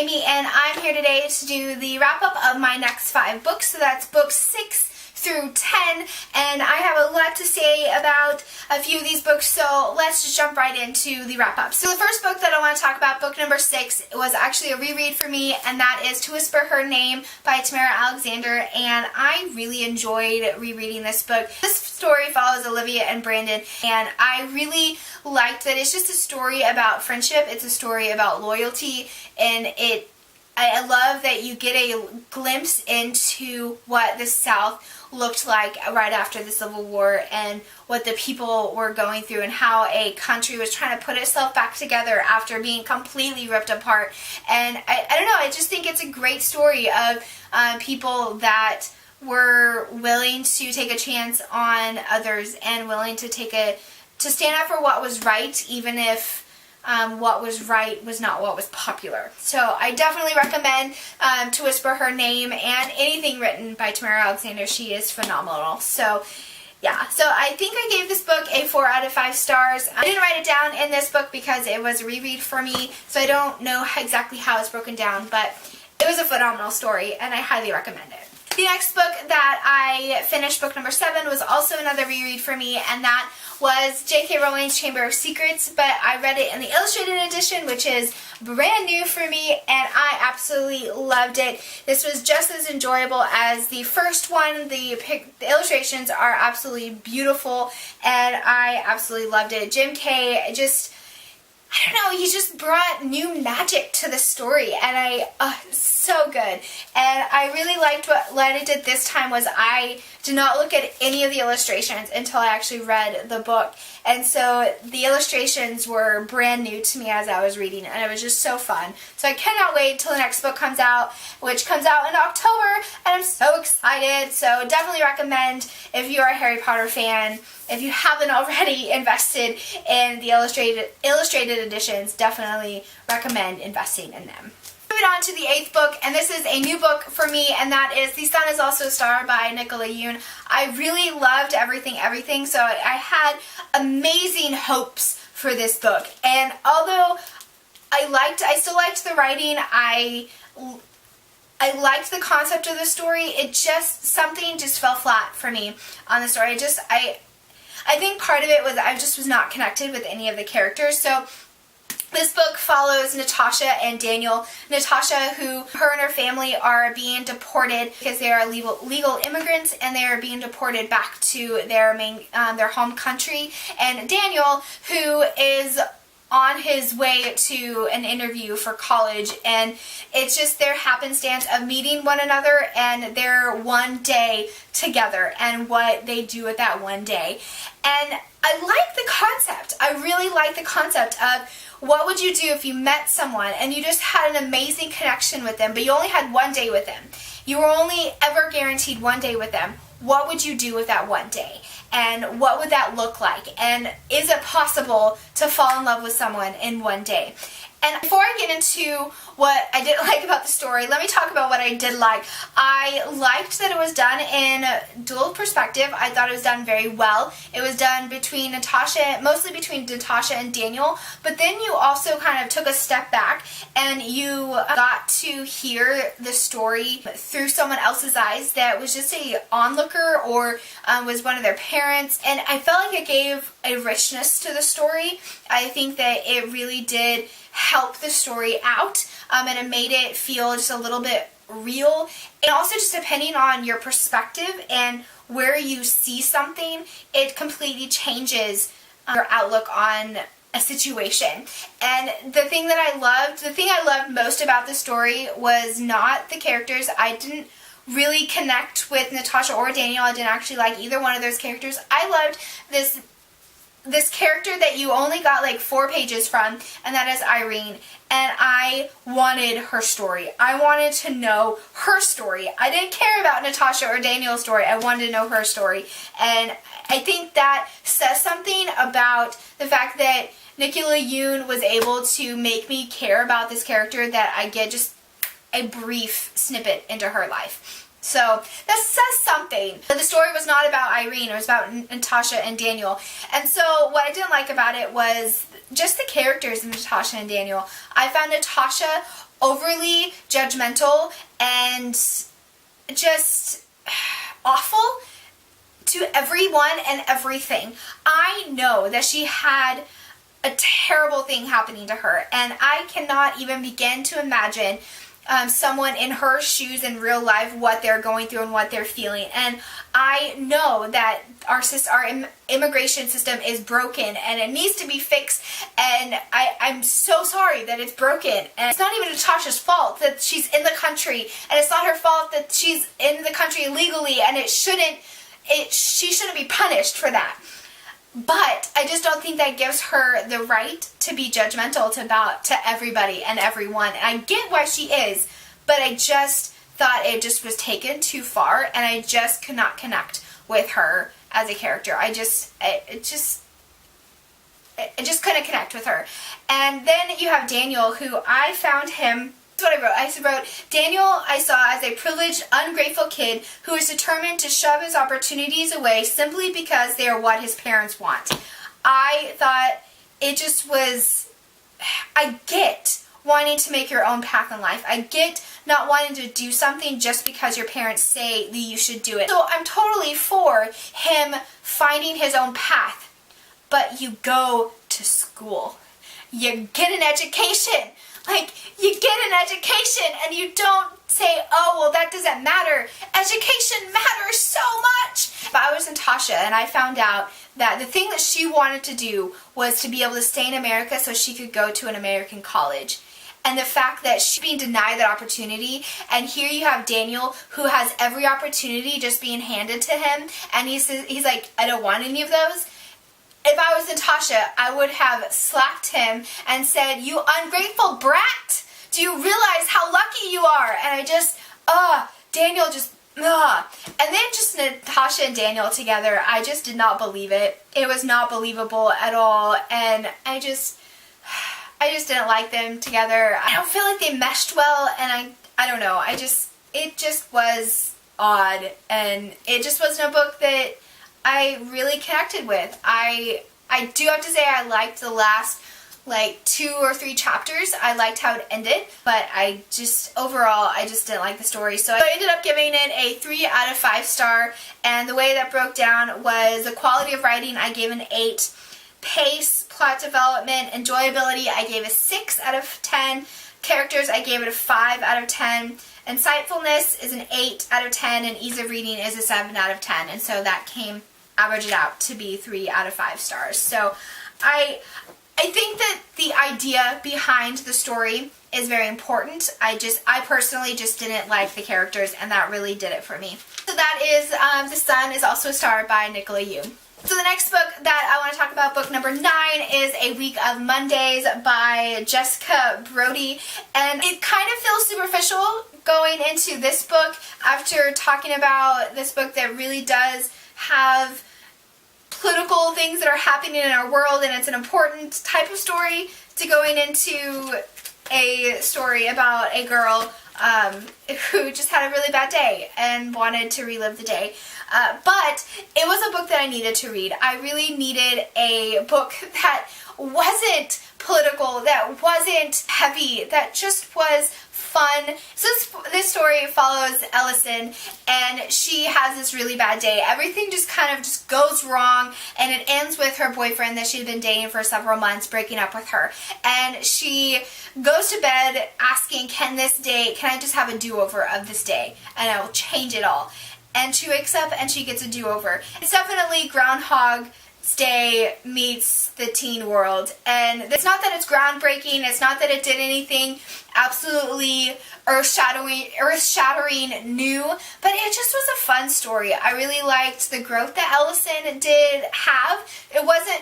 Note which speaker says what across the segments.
Speaker 1: Amy, and I'm here today to do the wrap-up of my next 5 books. So that's books 6 through 10, and I have a lot to say about a few of these books, so let's just jump right into the wrap-up. So the first book that I want to talk about, book number 6, was actually a reread for me, and that is To Whisper Her Name by Tamara Alexander, and I really enjoyed rereading this book. This story follows Olivia and Brandon, and I really liked that it's just a story about friendship, it's a story about loyalty, and I love that you get a glimpse into what the South looked like right after the Civil War and what the people were going through and how a country was trying to put itself back together after being completely ripped apart. And I don't know, I just think it's a great story of people that were willing to take a chance on others and willing to stand up for what was right, even if what was right was not what was popular. So I definitely recommend To Whisper Her Name and anything written by Tamara Alexander. She is phenomenal. So yeah, so I think I gave this book a 4 out of 5 stars. I didn't write it down in this book because it was a reread for me, so I don't know exactly how it's broken down, but it was a phenomenal story and I highly recommend it. The next book that I finished, book number 7, was also another reread for me, and that was J.K. Rowling's Chamber of Secrets, but I read it in the illustrated edition, which is brand new for me, and I absolutely loved it. This was just as enjoyable as the first one. The illustrations are absolutely beautiful, and I absolutely loved it. Jim Kay just, I don't know, he just brought new magic to the story, and so good. And I really liked what I did this time was I did not look at any of the illustrations until I actually read the book. And so the illustrations were brand new to me as I was reading, and it was just so fun. So I cannot wait till the next book comes out, which comes out in October, and I'm so excited. So definitely recommend if you're a Harry Potter fan. If you haven't already invested in the illustrated editions, definitely recommend investing in them. Moving on to the 8th book, and this is a new book for me, and that is The Sun Is Also a Star by Nicola Yoon. I really loved everything, so I had amazing hopes for this book. And although I still liked the writing, I liked the concept of the story, something just fell flat for me on the story. I think part of it was I just was not connected with any of the characters. So this book follows Natasha and Daniel. Natasha, her and her family are being deported because they are legal immigrants, and they are being deported back to their home country. And Daniel, who is on his way to an interview for college, and it's just their happenstance of meeting one another and their one day together and what they do with that one day. And I like the concept. I really like the concept of what would you do if you met someone and you just had an amazing connection with them, but you only had one day with them. You were only ever guaranteed one day with them. What would you do with that one day? And what would that look like? And is it possible to fall in love with someone in one day? And before I get into what I didn't like about the story, let me talk about what I did like. I liked that it was done in dual perspective. I thought it was done very well. It was done mostly between Natasha and Daniel, but then you also kind of took a step back and you got to hear the story through someone else's eyes that was just a onlooker or was one of their parents, and I felt like it gave a richness to the story. I think that it really did help the story out, and it made it feel just a little bit real. And also, just depending on your perspective and where you see something, it completely changes your outlook on a situation. And the thing I loved most about the story was not the characters. I didn't really connect with Natasha or Daniel. I didn't actually like either one of those characters. I loved this character that you only got like 4 pages from, and that is Irene. And I wanted her story. I wanted to know her story. I didn't care about Natasha or Daniel's story. I wanted to know her story. And I think that says something about the fact that Nicola Yoon was able to make me care about this character, that I get just a brief snippet into her life. So that says something. The story was not about Irene, it was about Natasha and Daniel. And so what I didn't like about it was just the characters of Natasha and Daniel. I found Natasha overly judgmental and just awful to everyone and everything. I know that she had a terrible thing happening to her, and I cannot even begin to imagine someone in her shoes in real life, what they're going through and what they're feeling. And I know that our immigration system is broken and it needs to be fixed, and I'm so sorry that it's broken. And it's not even Natasha's fault that she's in the country, and it's not her fault that she's in the country illegally, and she shouldn't be punished for that. But I just don't think that gives her the right to be judgmental to everybody and everyone. And I get why she is, but I just thought it just was taken too far, and I just could not connect with her as a character. I just couldn't connect with her. And then you have Daniel, who I found him. What I wrote. I wrote, Daniel I saw as a privileged, ungrateful kid who is determined to shove his opportunities away simply because they are what his parents want. I thought it just was, I get wanting to make your own path in life. I get not wanting to do something just because your parents say that you should do it. So I'm totally for him finding his own path, but you go to school. You get an education. Like, you get an education and you don't say, oh, well, that doesn't matter. Education matters so much. If I was Natasha and I found out that the thing that she wanted to do was to be able to stay in America so she could go to an American college, and the fact that she's being denied that opportunity, and here you have Daniel who has every opportunity just being handed to him, and he's like, I don't want any of those. If I was Natasha, I would have slapped him and said, you ungrateful brat! Do you realize how lucky you are? And I just, Daniel just, And then just Natasha and Daniel together, I just did not believe it. It was not believable at all, and I just didn't like them together. I don't feel like they meshed well, and I don't know, it just was odd, and it just wasn't a book that I really connected with. I do have to say I liked the last like 2 or 3 chapters. I liked how it ended, but overall I just didn't like the story. So I ended up giving it a 3 out of 5 star, and the way that broke down was the quality of writing I gave an 8, pace, plot development, enjoyability I gave a 6 out of 10, characters I gave it a 5 out of 10, insightfulness is an 8 out of 10, and ease of reading is a 7 out of 10, and so that averaged it out to be 3 out of 5 stars. So I think that the idea behind the story is very important. I personally just didn't like the characters, and that really did it for me. So that is The Sun is also starred by Nicola Yu. So the next book that I want to talk about, book number 9, is A Week of Mondays by Jessica Brody. And it kind of feels superficial going into this book after talking about this book that really does have political things that are happening in our world, and it's an important type of story, to going into a story about a girl who just had a really bad day and wanted to relive the day. But it was a book that I needed to read. I really needed a book that wasn't political, that wasn't heavy, that just was fun. So this story follows Ellison, and she has this really bad day. Everything just kind of just goes wrong, and it ends with her boyfriend that she'd been dating for several months breaking up with her. And she goes to bed asking, can I just have a do-over of this day, and I will change it all. And she wakes up and she gets a do-over. It's definitely Groundhog's Day meets the teen world, and it's not that it's groundbreaking, it's not that it did anything absolutely earth-shattering new, but it just was a fun story. I really liked the growth that Ellison did have. It wasn't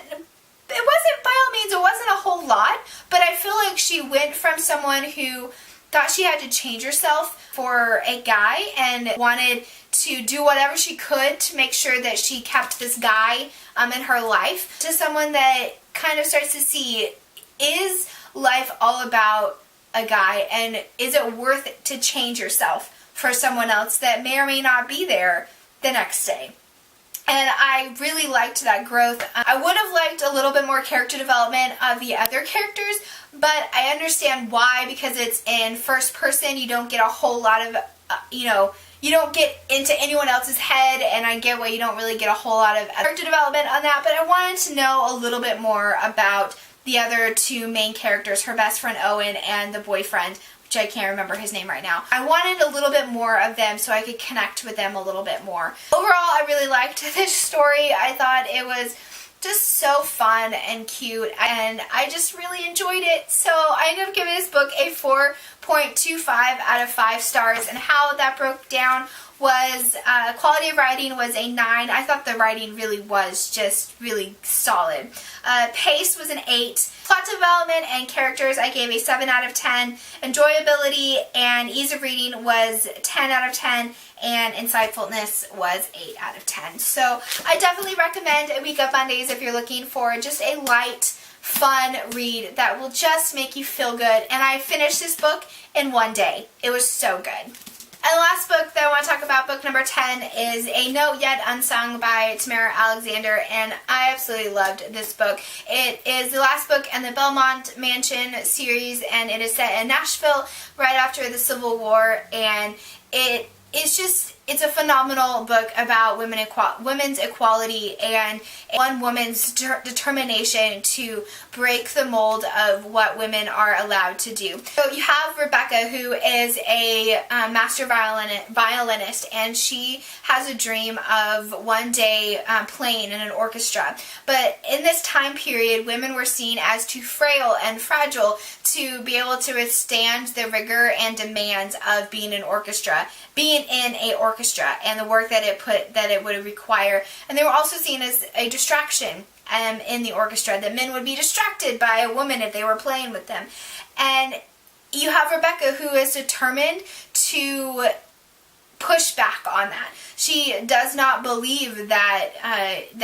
Speaker 1: by all means, it wasn't a whole lot, but I feel like she went from someone who thought she had to change herself for a guy and wanted to do whatever she could to make sure that she kept this guy in her life, to someone that kind of starts to see, is life all about a guy, and is it worth it to change yourself for someone else that may or may not be there the next day? And I really liked that growth. I would have liked a little bit more character development of the other characters, but I understand why, because it's in first person. You don't get a whole lot of, you don't get into anyone else's head, and I get why you don't really get a whole lot of character development on that, but I wanted to know a little bit more about the other two main characters, her best friend Owen and the boyfriend, which I can't remember his name right now. I wanted a little bit more of them so I could connect with them a little bit more. Overall, I really liked this story. I thought it was just so fun and cute, and I just really enjoyed it. So I ended up giving this book a 4.25 out of 5 stars, and how that broke down was quality of writing was a 9. I thought the writing really was just really solid. Pace was an 8. Plot development and characters I gave a 7 out of 10. Enjoyability and ease of reading was 10 out of 10. And insightfulness was 8 out of 10. So I definitely recommend A Week of Mondays if you're looking for just a light, fun read that will just make you feel good. And I finished this book in one day. It was so good. And the last book that I want to talk about, book number 10, is A Note Yet Unsung by Tamara Alexander, and I absolutely loved this book. It is the last book in the Belmont Mansion series, and it is set in Nashville right after the Civil War, and it's a phenomenal book about women's equality and one woman's determination to break the mold of what women are allowed to do. So you have Rebecca, who is a master violinist, and she has a dream of one day playing in an orchestra. But in this time period, women were seen as too frail and fragile to be able to withstand the rigor and demands of being in an orchestra and the work that it would require. And they were also seen as a distraction in the orchestra, that men would be distracted by a woman if they were playing with them. And you have Rebecca, who is determined to push back on that. She does not believe that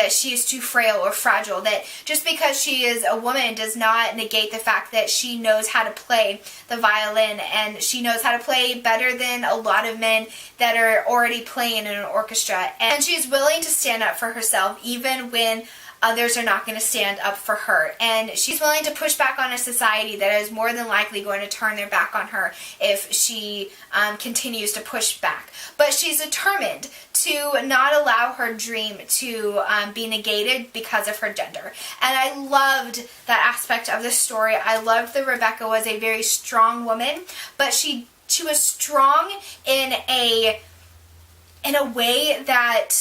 Speaker 1: she is too frail or fragile, that just because she is a woman does not negate the fact that she knows how to play the violin, and she knows how to play better than a lot of men that are already playing in an orchestra. And she's willing to stand up for herself even when others are not going to stand up for her. And she's willing to push back on a society that is more than likely going to turn their back on her if she continues to push back. But she's determined to not allow her dream to be negated because of her gender. And I loved that aspect of the story. I loved that Rebecca was a very strong woman, but she was strong in a way that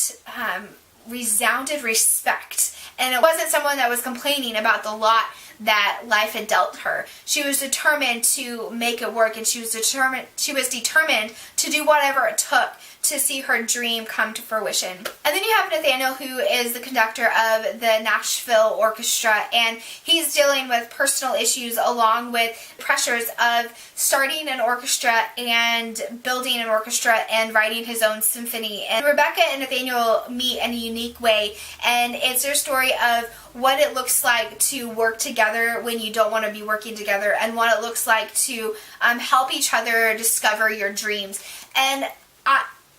Speaker 1: resounded respect. And it wasn't someone that was complaining about the lot that life had dealt her. She was determined to make it work, and she was determined to do whatever it took to see her dream come to fruition. And then you have Nathaniel, who is the conductor of the Nashville Orchestra, and he's dealing with personal issues along with pressures of starting an orchestra and building an orchestra and writing his own symphony. And Rebecca and Nathaniel meet in a unique way, and it's their story of what it looks like to work together when you don't want to be working together, and what it looks like to help each other discover your dreams. And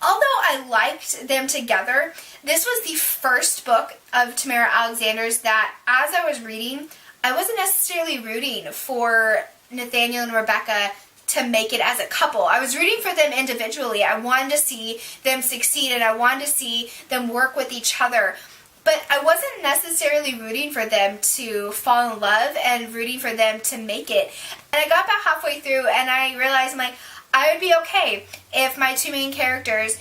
Speaker 1: although I liked them together, this was the first book of Tamara Alexander's that, as I was reading, I wasn't necessarily rooting for Nathaniel and Rebecca to make it as a couple. I was rooting for them individually. I wanted to see them succeed, and I wanted to see them work with each other. But I wasn't necessarily rooting for them to fall in love and rooting for them to make it. And I got about halfway through, and I realized, I would be okay if my two main characters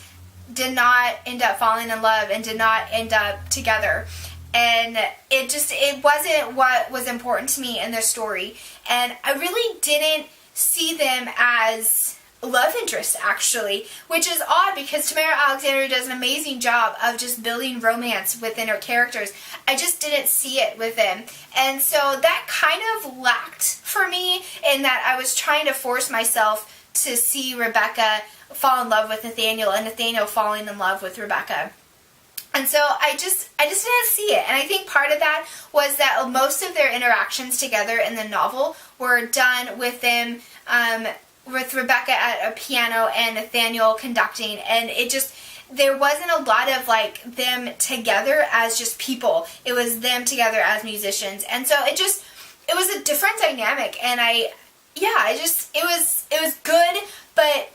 Speaker 1: did not end up falling in love and did not end up together. And it wasn't what was important to me in the story. And I really didn't see them as love interests, actually, which is odd because Tamara Alexander does an amazing job of just building romance within her characters. I just didn't see it with them. And so that kind of lacked for me, in that I was trying to force myself to see Rebecca fall in love with Nathaniel and Nathaniel falling in love with Rebecca. And so I just didn't see it. And I think part of that was that most of their interactions together in the novel were done with them, with Rebecca at a piano and Nathaniel conducting. And there wasn't a lot of like them together as just people. It was them together as musicians. And so it was a different dynamic, and it was good, but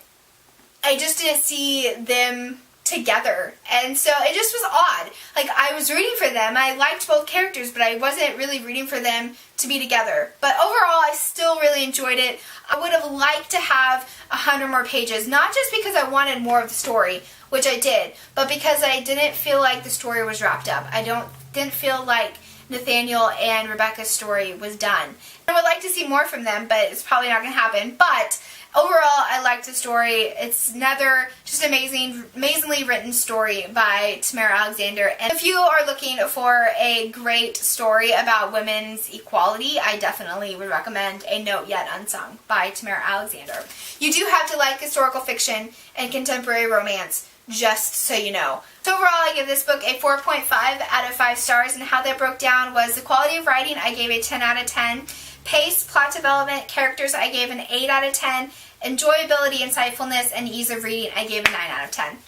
Speaker 1: I just didn't see them together, and so it just was odd. Like, I was rooting for them, I liked both characters, but I wasn't really rooting for them to be together. But overall, I still really enjoyed it. I would have liked to have 100 more pages, not just because I wanted more of the story, which I did, but because I didn't feel like the story was wrapped up. I didn't feel like Nathaniel and Rebecca's story was done. I would like to see more from them, but it's probably not going to happen. But overall, I liked the story. It's another just amazingly written story by Tamara Alexander. And if you are looking for a great story about women's equality, I definitely would recommend A Note Yet Unsung by Tamara Alexander. You do have to like historical fiction and contemporary romance, just so you know. So overall, I give this book a 4.5 out of 5 stars, and how that broke down was the quality of writing, I gave a 10 out of 10. Pace, plot development, characters, I gave an 8 out of 10. Enjoyability, insightfulness, and ease of reading, I gave a 9 out of 10.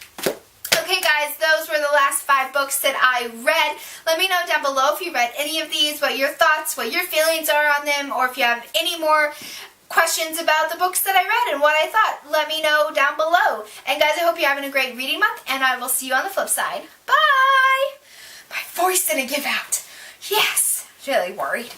Speaker 1: Okay guys, those were the last 5 books that I read. Let me know down below if you read any of these, what your thoughts, what your feelings are on them, or if you have any more questions about the books that I read and what I thought. Let me know down below. And guys, I hope you're having a great reading month, and I will see you on the flip side. Bye! My voice didn't give out. Yes! Really worried.